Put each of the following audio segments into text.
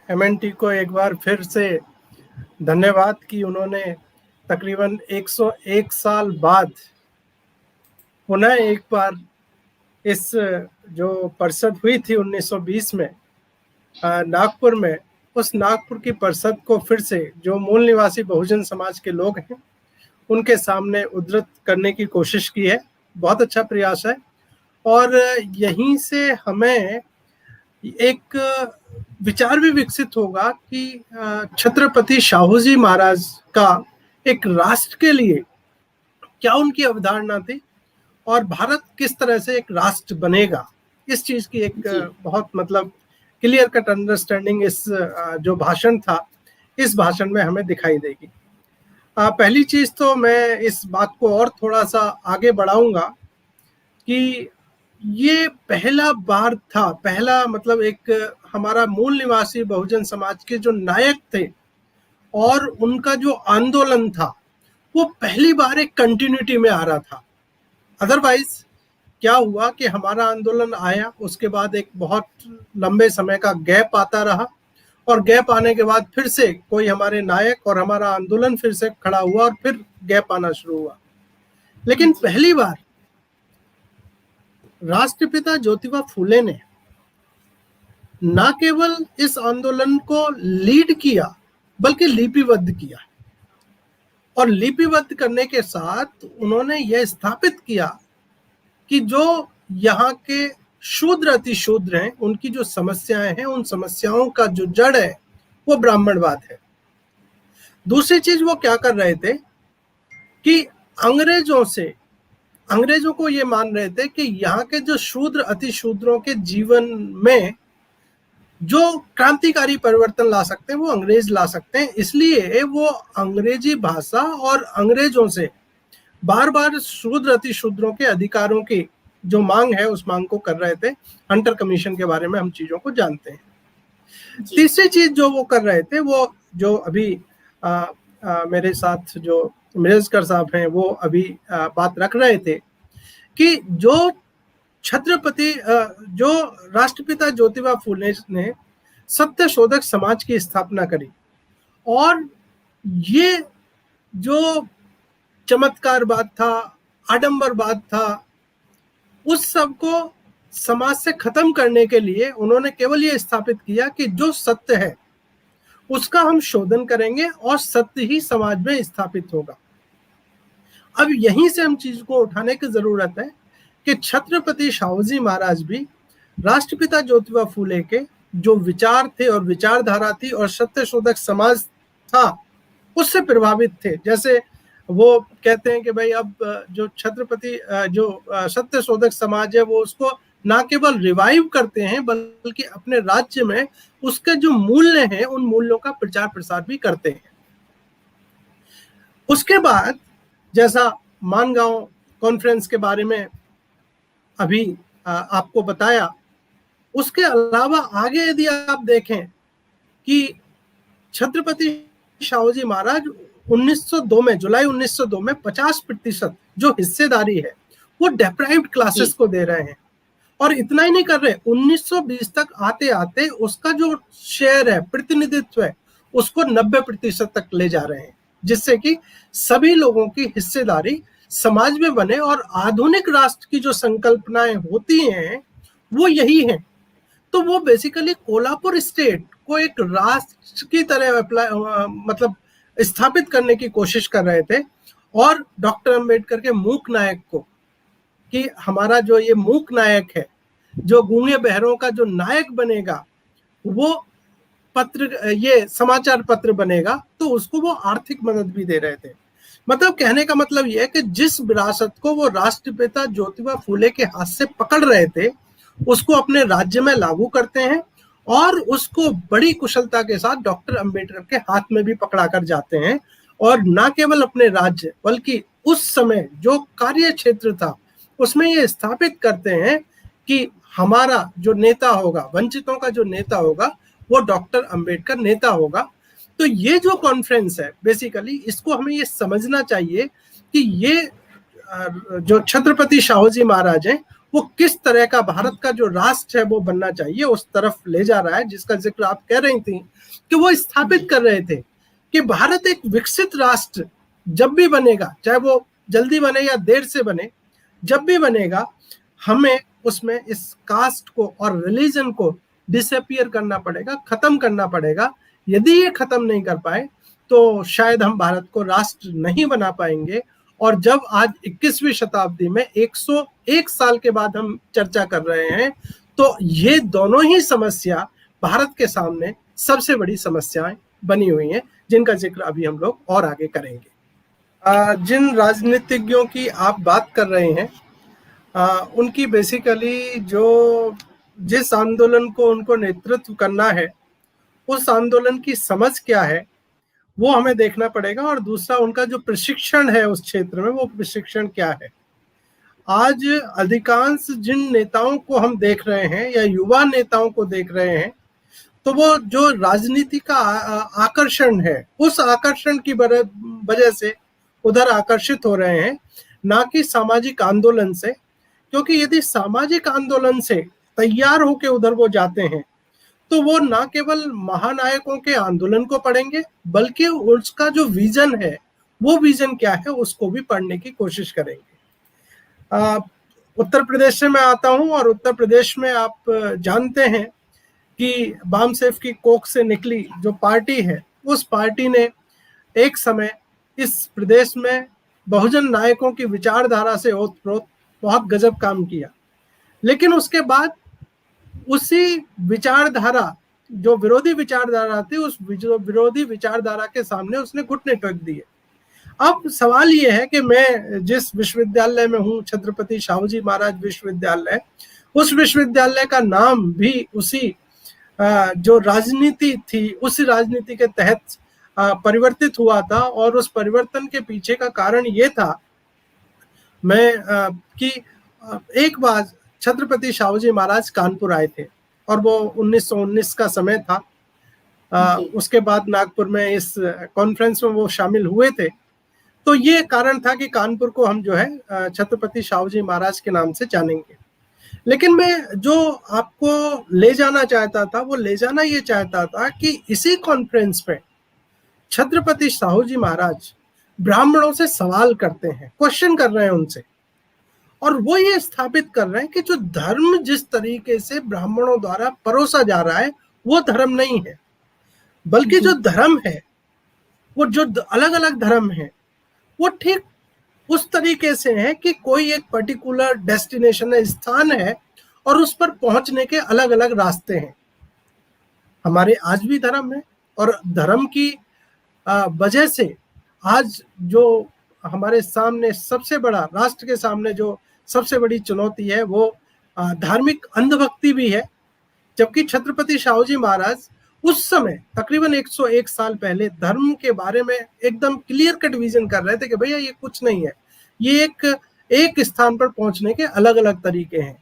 MNT को एक बार फिर से धन्यवाद कि उन्होंने तकरीबन 101 साल बाद पुनः एक बार इस जो परिषद हुई थी 1920 में नागपुर में, उस नागपुर की परिषद को फिर से जो मूल निवासी बहुजन समाज के लोग हैं उनके सामने उद्धृत करने की कोशिश की है। बहुत अच्छा प्रयास है और यहीं से हमें एक विचार भी विकसित होगा कि छत्रपति शाहू जी महाराज का एक राष्ट्र के लिए क्या उनकी अवधारणा थी और भारत किस तरह से एक राष्ट्र बनेगा। इस चीज की एक बहुत मतलब क्लियर कट अंडरस्टैंडिंग इस जो भाषण था, इस भाषण में हमें दिखाई देगी। पहली चीज तो मैं इस बात को और थोड़ा सा आगे बढ़ाऊंगा कि ये पहला बार था, पहला मतलब एक हमारा मूल निवासी बहुजन समाज के जो नायक थे और उनका जो आंदोलन था वो पहली बार एक कंटिन्यूटी में आ रहा था। अदरवाइज क्या हुआ कि हमारा आंदोलन आया, उसके बाद एक बहुत लंबे समय का गैप आता रहा और गैप आने के बाद फिर से कोई हमारे नायक और हमारा आंदोलन फिर से खड़ा हुआ और फिर गैप आना शुरू हुआ। लेकिन पहली बार राष्ट्रपिता ज्योतिबा फूले ने न केवल इस आंदोलन को लीड किया बल्कि लिपिबद्ध किया और लिपिबद्ध करने के साथ उन्होंने यह स्थापित किया कि जो यहाँ के शूद्र अतिशूद्र हैं उनकी जो समस्याएं हैं, उन समस्याओं का जो जड़ है वो ब्राह्मणवाद है। दूसरी चीज वो क्या कर रहे थे कि अंग्रेजों को ये मान रहे थे कि यहाँ के जो शूद्र अतिशूद्रों के जीवन में जो क्रांतिकारी परिवर्तन ला सकते हैं वो अंग्रेज ला सकते हैं, इसलिए वो अंग्रेजी भाषा और अंग्रेजों से बार बार शूद्र अतिशूद्रों के अधिकारों की जो मांग है उस मांग को कर रहे थे। हंटर कमीशन के बारे में हम चीजों को जानते हैं। तीसरी चीज जो वो कर रहे थे, वो जो अभी मेरे साथ जो मिर्जकर साहब हैं वो अभी बात रख रहे थे कि जो छत्रपति जो राष्ट्रपिता ज्योतिबा फूले ने सत्य शोधक समाज की स्थापना करी और ये जो चमत्कारवाद था, आडंबरवाद था, उस सब को समाज से खत्म करने के लिए उन्होंने केवल ये स्थापित किया कि जो सत्य है उसका हम शोधन करेंगे और सत्य ही समाज में स्थापित होगा। अब यहीं से हम चीज को उठाने की जरूरत है कि छत्रपति शाहू जी महाराज भी राष्ट्रपिता ज्योतिबा फूले के जो विचार थे और विचारधारा थी और सत्य शोधक समाज था उससे प्रभावित थे। जैसे वो कहते हैं कि भाई अब जो छत्रपति जो सत्य शोधक समाज है वो उसको ना केवल रिवाइव करते हैं बल्कि अपने राज्य में उसके जो मूल्य हैं उन मूल्यों का प्रचार प्रसार भी करते हैं। उसके बाद जैसा मानगांव कॉन्फ्रेंस के बारे में अभी आपको बताया, उसके अलावा आगे यदि आप देखें कि छत्रपति शाहू जी महाराज 1902 में जुलाई 1902 में 50% जो हिस्सेदारी है वो डेप्राइव्ड क्लासेस को दे रहे हैं और इतना ही नहीं कर रहे, 1920 तक आते आते उसका जो शेयर है, प्रतिनिधित्व है, उसको 90% तक ले जा रहे हैं, जिससे कि सभी लोगों की हिस्सेदारी समाज में बने और आधुनिक राष्ट्र की जो संकल्पनाएं होती हैं वो यही हैं। तो वो बेसिकली कोल्हापुर स्टेट को एक राष्ट्र की तरह मतलब स्थापित करने की कोशिश कर रहे थे और डॉक्टर अंबेडकर के मूक नायक को कि हमारा जो ये मूक नायक है, जो गूंगे बहरों का जो नायक बनेगा वो पत्र, ये समाचार पत्र बनेगा, तो उसको वो आर्थिक मदद भी दे रहे थे। मतलब कहने का मतलब ये है कि जिस विरासत को वो राष्ट्रपिता ज्योतिबा फूले के हाथ से पकड़ रहे थे उसको अपने राज्य में लागू करते हैं और उसको बड़ी कुशलता के साथ डॉक्टर अंबेडकर के हाथ में भी पकड़ा कर जाते हैं और ना केवल अपने राज्य बल्कि उस समय जो कार्य क्षेत्र था उसमें ये स्थापित करते हैं कि हमारा जो नेता होगा, वंचितों का जो नेता होगा वो डॉक्टर अंबेडकर नेता होगा। तो ये जो कॉन्फ्रेंस है बेसिकली इसको हमें ये समझना चाहिए कि ये जो छत्रपति शाहू जी महाराज हैं वो किस तरह का भारत का जो राष्ट्र है वो बनना चाहिए उस तरफ ले जा रहा है, जिसका जिक्र आप कह रही थी कि वो स्थापित कर रहे थे कि भारत एक विकसित राष्ट्र जब भी बनेगा, चाहे वो जल्दी बने या देर से बने, जब भी बनेगा हमें उसमें इस कास्ट को और रिलीजन को डिसअपियर करना पड़ेगा, खत्म करना पड़ेगा। यदि ये खत्म नहीं कर पाए तो शायद हम भारत को राष्ट्र नहीं बना पाएंगे। और जब आज 21वीं शताब्दी में 101 साल के बाद हम चर्चा कर रहे हैं, तो ये दोनों ही समस्या भारत के सामने सबसे बड़ी समस्याएं बनी हुई हैं, जिनका जिक्र अभी हम लोग और आगे करेंगे। जिन राजनीतिज्ञों की आप बात कर रहे हैं, उनकी बेसिकली जो जिस आंदोलन को उनको नेतृत्व करना है, उस आंदोलन की समझ क्या है वो हमें देखना पड़ेगा, और दूसरा उनका जो प्रशिक्षण है उस क्षेत्र में, वो प्रशिक्षण क्या है। आज अधिकांश जिन नेताओं को हम देख रहे हैं या युवा नेताओं को देख रहे हैं, तो वो जो राजनीति का आकर्षण है, उस आकर्षण की वजह से उधर आकर्षित हो रहे हैं, ना कि सामाजिक आंदोलन से। क्योंकि यदि सामाजिक आंदोलन से तैयार होकर उधर वो जाते हैं तो वो ना केवल महानायकों के आंदोलन को पढ़ेंगे, बल्कि उसका जो विजन है, वो विजन क्या है उसको भी पढ़ने की कोशिश करेंगे। उत्तर प्रदेश से मैं आता हूं, और उत्तर प्रदेश में आप जानते हैं कि बामसेफ की कोख से निकली जो पार्टी है, उस पार्टी ने एक समय इस प्रदेश में बहुजन नायकों की विचारधारा से ओतप्रोत बहुत गजब काम किया। लेकिन उसके बाद उसी विचारधारा, जो विरोधी विचारधारा थी, उस विरोधी विचारधारा के सामने उसने घुटने टेक दिए। अब सवाल ये है कि मैं जिस विश्वविद्यालय में हूँ, छत्रपति शाहूजी महाराज विश्वविद्यालय, उस विश्वविद्यालय का नाम भी उसी जो राजनीति थी, उसी राजनीति के तहत परिवर्तित हुआ था। और उस परिवर्तन के पीछे का कारण ये था कि एक बार छत्रपति शाहूजी महाराज कानपुर आए थे, और वो 1919 का समय था। उसके बाद नागपुर में इस कॉन्फ्रेंस में वो शामिल हुए थे। तो ये कारण था कि कानपुर को हम जो है छत्रपति शाहूजी महाराज के नाम से जानेंगे। लेकिन मैं जो आपको ले जाना चाहता था, वो ले जाना ये चाहता था कि इसी कॉन्फ्रेंस पे छत्रपति शाहूजी महाराज ब्राह्मणों से सवाल करते हैं, क्वेश्चन कर रहे हैं उनसे, और वो ये स्थापित कर रहे हैं कि जो धर्म जिस तरीके से ब्राह्मणों द्वारा परोसा जा रहा है वो धर्म नहीं है, बल्कि जो धर्म है, वो जो अलग अलग धर्म है, वो ठीक उस तरीके से है कि कोई एक पर्टिकुलर डेस्टिनेशन है, स्थान है, और उस पर पहुंचने के अलग अलग रास्ते हैं। हमारे आज भी धर्म है, और धर्म की वजह से आज जो हमारे सामने सबसे बड़ा, राष्ट्र के सामने जो सबसे बड़ी चुनौती है, वो धार्मिक अंधभक्ति भी है। जबकि छत्रपति शाहूजी महाराज उस समय तकरीबन 101 साल पहले धर्म के बारे में एकदम क्लियर कट विजन कर रहे थे कि भैया ये कुछ नहीं है, ये एक स्थान पर पहुंचने के अलग अलग तरीके हैं।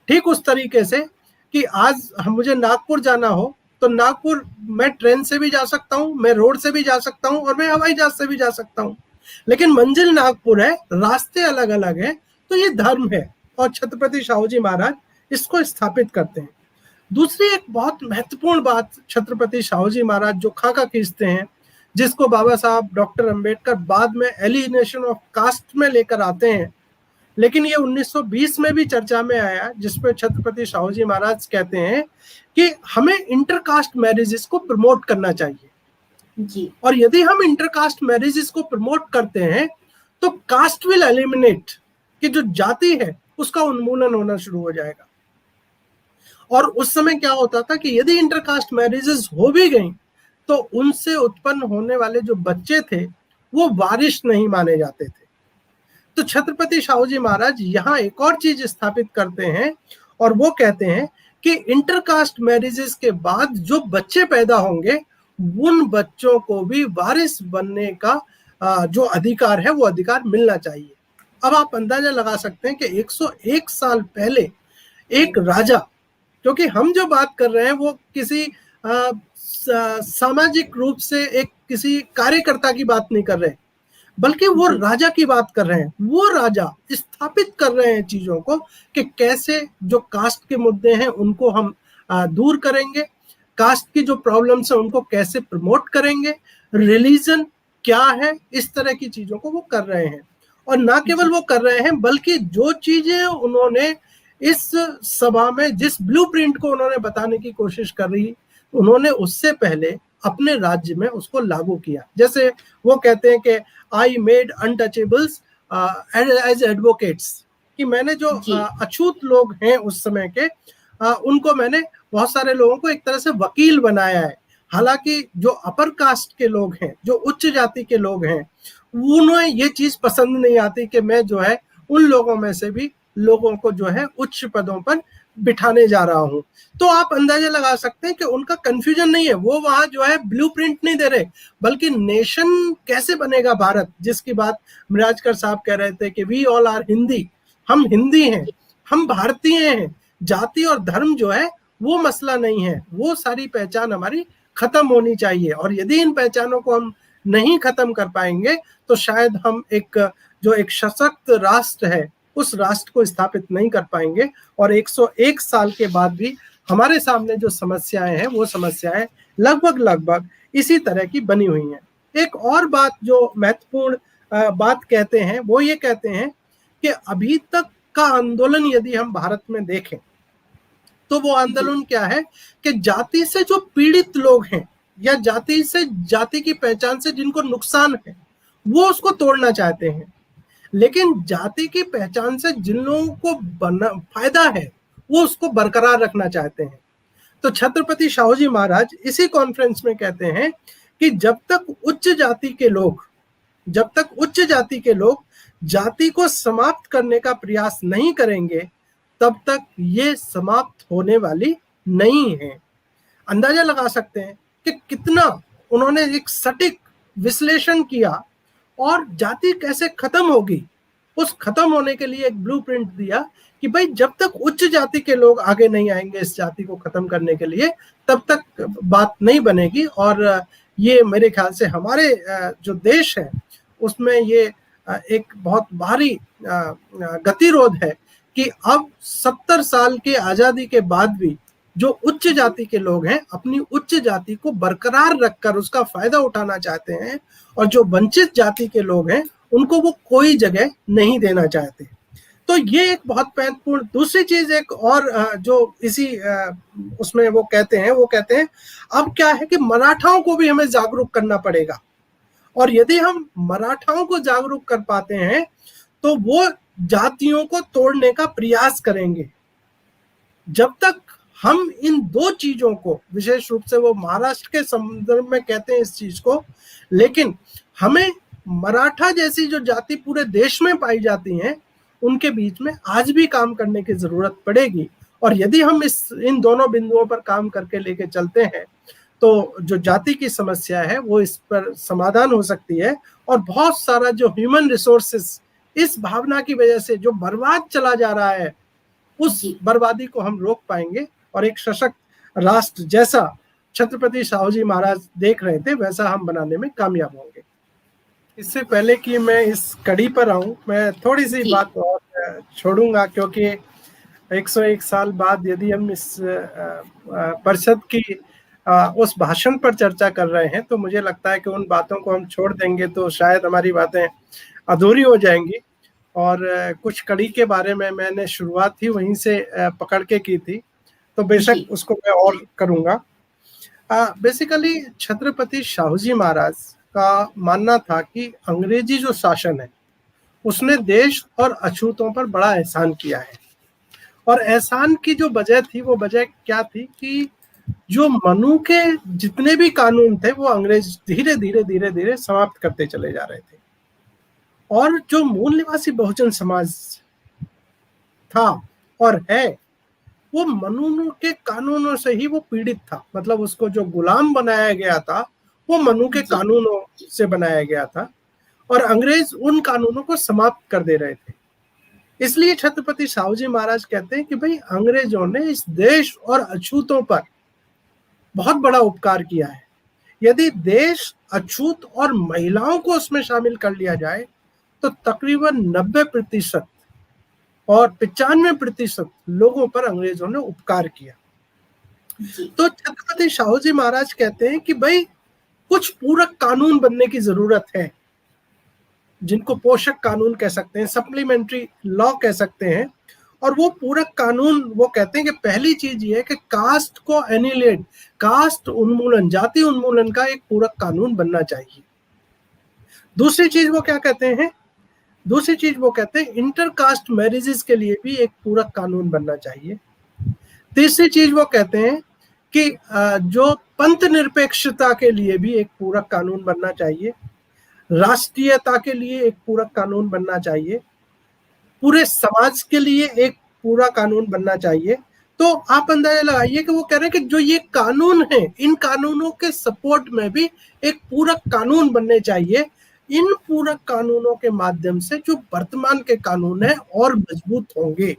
ठीक उस तरीके से कि आज मुझे नागपुर जाना हो तो नागपुर मैं ट्रेन से भी जा सकता हूँ, मैं रोड से भी जा सकता हूँ, और मैं हवाई जहाज से भी जा सकता हूँ, लेकिन मंजिल नागपुर है, रास्ते अलग अलग है। तो ये धर्म है, और छत्रपति शाहूजी महाराज इसको स्थापित करते हैं। दूसरी एक बहुत महत्वपूर्ण बात, छत्रपति शाहूजी महाराज जो खाका खींचते हैं, जिसको बाबा साहब डॉक्टर अंबेडकर बाद में एलिनेशन ऑफ कास्ट में लेकर आते हैं, लेकिन ये 1920 में भी चर्चा में आया, जिसपे छत्रपति शाहूजी महाराज कहते हैं कि हमें इंटरकास्ट मैरिजेस को प्रमोट करना चाहिए जी। और यदि हम इंटरकास्ट मैरिजेस को प्रमोट करते हैं तो कास्ट विल एलिमिनेट, कि जो जाति है उसका उन्मूलन होना शुरू हो जाएगा। और उस समय क्या होता था कि यदि इंटरकास्ट मैरिजेस हो भी गई तो उनसे उत्पन्न होने वाले जो बच्चे थे वो वारिस नहीं माने जाते थे। तो छत्रपति शाहूजी महाराज यहाँ एक और चीज स्थापित करते हैं, और वो कहते हैं कि इंटरकास्ट मैरिजेस के बाद जो बच्चे पैदा होंगे उन बच्चों को भी वारिस बनने का जो अधिकार है वो अधिकार मिलना चाहिए। अब आप अंदाजा लगा सकते हैं कि 101 साल पहले एक राजा, क्योंकि हम जो बात कर रहे हैं वो किसी सामाजिक रूप से एक किसी कार्यकर्ता की बात नहीं कर रहे, बल्कि वो राजा की बात कर रहे हैं। वो राजा स्थापित कर रहे हैं चीजों को कि कैसे जो कास्ट के मुद्दे हैं उनको हम दूर करेंगे, कास्ट की जो प्रॉब्लम्स है उनको कैसे प्रमोट करेंगे, रिलीजन क्या है, इस तरह की चीजों को वो कर रहे हैं। और ना केवल वो कर रहे हैं बल्कि जो चीजें उन्होंने इस सभा में, जिस ब्लूप्रिंट को उन्होंने बताने की कोशिश कर रही, उन्होंने उससे पहले अपने राज्य में उसको लागू किया। जैसे वो कहते हैं कि I made untouchables as advocates, कि मैंने जो अछूत लोग हैं उस समय के उनको मैंने, बहुत सारे लोगों को एक तरह से वकील बनाया है। हालांकि जो अपर कास्ट के लोग हैं, जो उच्च जाति के लोग हैं, उन्हें ये चीज पसंद नहीं आती कि मैं जो है उन लोगों में से भी लोगों को जो है उच्च पदों पर बिठाने जा रहा हूं। तो आप अंदाजा लगा सकते हैं कि उनका कंफ्यूजन नहीं है, वो वहां जो है ब्लूप्रिंट नहीं दे रहे, बल्कि नेशन कैसे बनेगा भारत, जिसकी बात मिराजकर साहब कह रहे थे कि वी ऑल आर हिंदी, हम हिंदी हैं, हम भारतीय हैं, जाति और धर्म जो है वो मसला नहीं है, वो सारी पहचान हमारी खत्म होनी चाहिए। और यदि इन पहचानों को हम नहीं खत्म कर पाएंगे तो शायद हम एक सशक्त राष्ट्र है उस राष्ट्र को स्थापित नहीं कर पाएंगे। और 101 साल के बाद भी हमारे सामने जो समस्याएं हैं वो समस्याएं लगभग इसी तरह की बनी हुई हैं। एक और बात जो महत्वपूर्ण बात कहते हैं वो ये कहते हैं कि अभी तक का आंदोलन यदि हम भारत में देखें तो वो आंदोलन क्या है कि जाति से जो पीड़ित लोग हैं या जाति की पहचान से जिनको नुकसान है वो उसको तोड़ना चाहते हैं, लेकिन जाति की पहचान से जिन लोगों को फायदा है वो उसको बरकरार रखना चाहते हैं। तो छत्रपति शाहू जी महाराज इसी कॉन्फ्रेंस में कहते हैं कि जब तक उच्च जाति के लोग जाति को समाप्त करने का प्रयास नहीं करेंगे तब तक ये समाप्त होने वाली नहीं है। अंदाजा लगा सकते हैं कि कितना उन्होंने एक सटीक विश्लेषण किया और जाति कैसे खत्म होगी, उस खत्म होने के लिए एक ब्लूप्रिंट दिया कि भाई जब तक उच्च जाति के लोग आगे नहीं आएंगे इस जाति को खत्म करने के लिए तब तक बात नहीं बनेगी। और ये मेरे ख्याल से हमारे जो देश है उसमें ये एक बहुत भारी गतिरोध है कि अब 70 साल की आजादी के बाद भी जो उच्च जाति के लोग हैं अपनी उच्च जाति को बरकरार रखकर उसका फायदा उठाना चाहते हैं और जो वंचित जाति के लोग हैं उनको वो कोई जगह नहीं देना चाहते। तो ये एक बहुत महत्वपूर्ण दूसरी चीज एक और जो इसी उसमें वो कहते हैं अब क्या है कि मराठाओं को भी हमें जागरूक करना पड़ेगा, और यदि हम मराठाओं को जागरूक कर पाते हैं तो वो जातियों को तोड़ने का प्रयास करेंगे। जब तक हम इन दो चीजों को, विशेष रूप से वो महाराष्ट्र के संदर्भ में कहते हैं इस चीज को, लेकिन हमें मराठा जैसी जो जाति पूरे देश में पाई जाती हैं उनके बीच में आज भी काम करने की जरूरत पड़ेगी। और यदि हम इन दोनों बिंदुओं पर काम करके लेके चलते हैं तो जो जाति की समस्या है वो इस पर समाधान हो सकती है, और बहुत सारा जो ह्यूमन रिसोर्सेस इस भावना की वजह से जो बर्बाद चला जा रहा है उस बर्बादी को हम रोक पाएंगे और एक सशक्त राष्ट्र जैसा छत्रपति शाहू जी महाराज देख रहे थे वैसा हम बनाने में कामयाब होंगे। इससे पहले कि मैं इस कड़ी पर आऊं, मैं थोड़ी सी बात और छोड़ूंगा, क्योंकि 101 साल बाद यदि हम इस परिषद की उस भाषण पर चर्चा कर रहे हैं तो मुझे लगता है कि उन बातों को हम छोड़ देंगे तो शायद हमारी बातें अधूरी हो जाएंगी। और कुछ कड़ी के बारे में मैंने शुरुआत ही वहीं से पकड़ के की थी, तो बेशक उसको मैं और करूंगा। बेसिकली छत्रपति शाहू जी महाराज का मानना था कि अंग्रेजी जो शासन है उसने देश और अछूतों पर बड़ा एहसान किया है, और एहसान की जो वजह थी वो वजह क्या थी कि जो मनु के जितने भी कानून थे वो अंग्रेज धीरे धीरे समाप्त करते चले जा रहे थे, और जो मूल निवासी बहुजन समाज था और है वो मनु के कानूनों से ही वो पीड़ित था। मतलब उसको जो गुलाम बनाया गया था वो मनु के कानूनों से बनाया गया था, और अंग्रेज उन कानूनों को समाप्त कर दे रहे थे। इसलिए छत्रपति शाहू जी महाराज कहते हैं कि भाई अंग्रेजों ने इस देश और अछूतों पर बहुत बड़ा उपकार किया है, यदि देश, अछूत और महिलाओं को उसमें शामिल कर लिया जाए तो तकरीबन 90% और 95% लोगों पर अंग्रेजों ने उपकार किया। तो छत्रपति शाहू जी महाराज कहते हैं कि भाई कुछ पूरक कानून बनने की जरूरत है, जिनको पोषक कानून कह सकते हैं, सप्लीमेंट्री लॉ कह सकते हैं। और वो पूरक कानून, वो कहते हैं कि पहली चीज ये है कि कास्ट को एनिलेट, कास्ट उन्मूलन, जाति उन्मूलन का एक पूरक कानून बनना चाहिए। दूसरी चीज वो क्या कहते हैं, दूसरी चीज वो कहते हैं इंटरकास्ट मैरिजेस के लिए भी एक पूरक कानून बनना चाहिए। तीसरी चीज वो कहते हैं कि जो पंथ निरपेक्षता के लिए भी एक पूरक कानून बनना चाहिए, राष्ट्रीयता के लिए एक पूरक कानून बनना चाहिए, पूरे समाज के लिए एक पूरा कानून बनना चाहिए। तो आप अंदाजा लगाइए कि वो कह रहे हैं कि जो ये कानून है, इन कानूनों के सपोर्ट में भी एक पूरक कानून बनने चाहिए। इन पूरक कानूनों के माध्यम से जो वर्तमान के कानून है और मजबूत होंगे,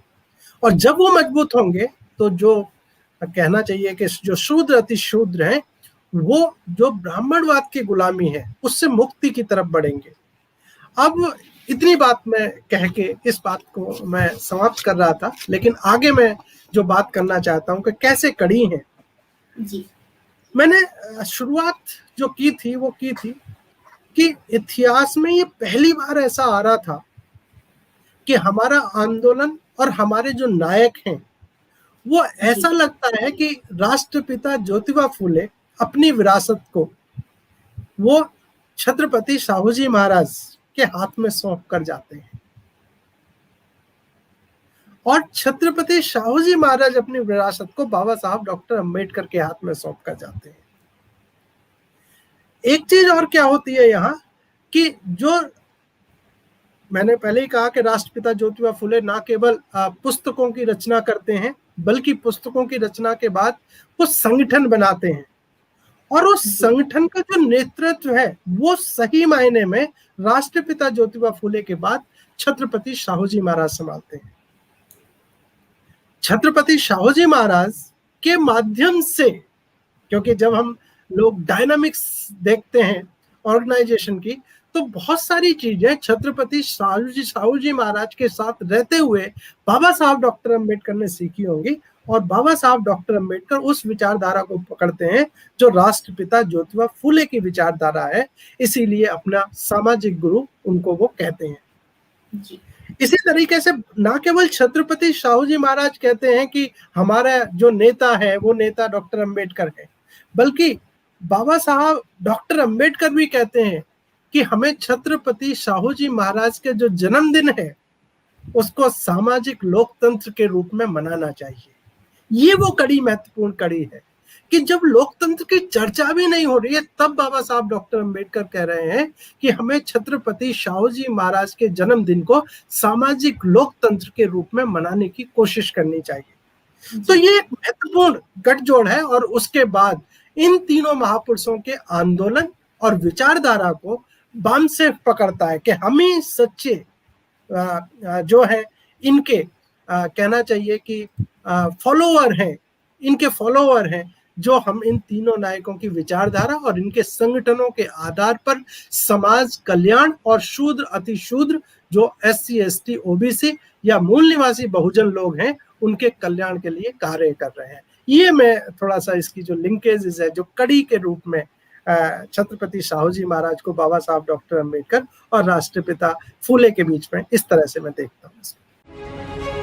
और जब वो मजबूत होंगे तो जो कहना चाहिए कि जो शूद्र अति शूद्र हैं, वो जो ब्राह्मणवाद की गुलामी है उससे मुक्ति की तरफ बढ़ेंगे। अब इतनी बात मैं कह के इस बात को मैं समाप्त कर रहा था, लेकिन आगे मैं जो बात करना चाहता हूं कि कैसे कड़ी है जी। मैंने शुरुआत जो की थी वो की थी कि इतिहास में ये पहली बार ऐसा आ रहा था कि हमारा आंदोलन और हमारे जो नायक हैं वो ऐसा लगता है कि राष्ट्रपिता ज्योतिबा फूले अपनी विरासत को वो छत्रपति शाहू जी महाराज के हाथ में सौंप कर जाते हैं, और छत्रपति शाहू जी महाराज अपनी विरासत को बाबा साहब डॉक्टर अंबेडकर के हाथ में सौंप कर जाते हैं। एक चीज और क्या होती है यहाँ कि जो मैंने पहले ही कहा कि राष्ट्रपिता ज्योतिबा फूले ना केवल पुस्तकों की रचना करते हैं, बल्कि पुस्तकों की रचना के बाद वो संगठन बनाते हैं, और उस संगठन का जो नेतृत्व है वो सही मायने में राष्ट्रपिता ज्योतिबा फूले के बाद छत्रपति शाहू जी महाराज संभालते हैं। छत्रपति शाहू जी महाराज के माध्यम से, क्योंकि जब हम लोग डायनामिक्स देखते हैं ऑर्गेनाइजेशन की, तो बहुत सारी चीजें छत्रपति शाहू जी महाराज के साथ रहते हुए बाबा साहब डॉक्टर अंबेडकर ने सीखी होंगी, और बाबा साहब डॉक्टर अंबेडकर उस विचारधारा को पकड़ते हैं जो राष्ट्रपिता ज्योतिबा फूले की विचारधारा है, इसीलिए अपना सामाजिक गुरु उनको वो कहते हैं जी। इसी तरीके से ना केवल छत्रपति शाहू जी महाराज कहते हैं कि हमारा जो नेता है वो नेता डॉक्टर अंबेडकर है, बल्कि बाबा साहब डॉक्टर अंबेडकर भी कहते हैं कि हमें छत्रपति शाहू जी महाराज के जो जन्मदिन है उसको सामाजिक लोकतंत्र के रूप में मनाना चाहिए। ये वो कड़ी, महत्वपूर्ण कड़ी है कि जब लोकतंत्र की चर्चा भी नहीं हो रही है, तब बाबा साहब डॉक्टर अंबेडकर कह रहे हैं कि हमें छत्रपति शाहू जी महाराज के जन्मदिन को सामाजिक लोकतंत्र के रूप में मनाने की कोशिश करनी चाहिए। तो ये एक महत्वपूर्ण गठजोड़ है, और उसके बाद इन तीनों महापुरुषों के आंदोलन और विचारधारा को बाम से पकड़ता है कि हम ही सच्चे जो है इनके कहना चाहिए कि फॉलोअर हैं, इनके फॉलोअर हैं, जो हम इन तीनों नायकों की विचारधारा और इनके संगठनों के आधार पर समाज कल्याण और शूद्र अति शूद्र जो SC ST OBC या मूल निवासी बहुजन लोग हैं उनके कल्याण के लिए कार्य कर रहे हैं। ये मैं थोड़ा सा इसकी जो लिंकेजेस है, जो कड़ी के रूप में छत्रपति शाहू जी महाराज को बाबा साहब डॉक्टर अंबेडकर और राष्ट्रपिता फूले के बीच में, इस तरह से मैं देखता हूँ।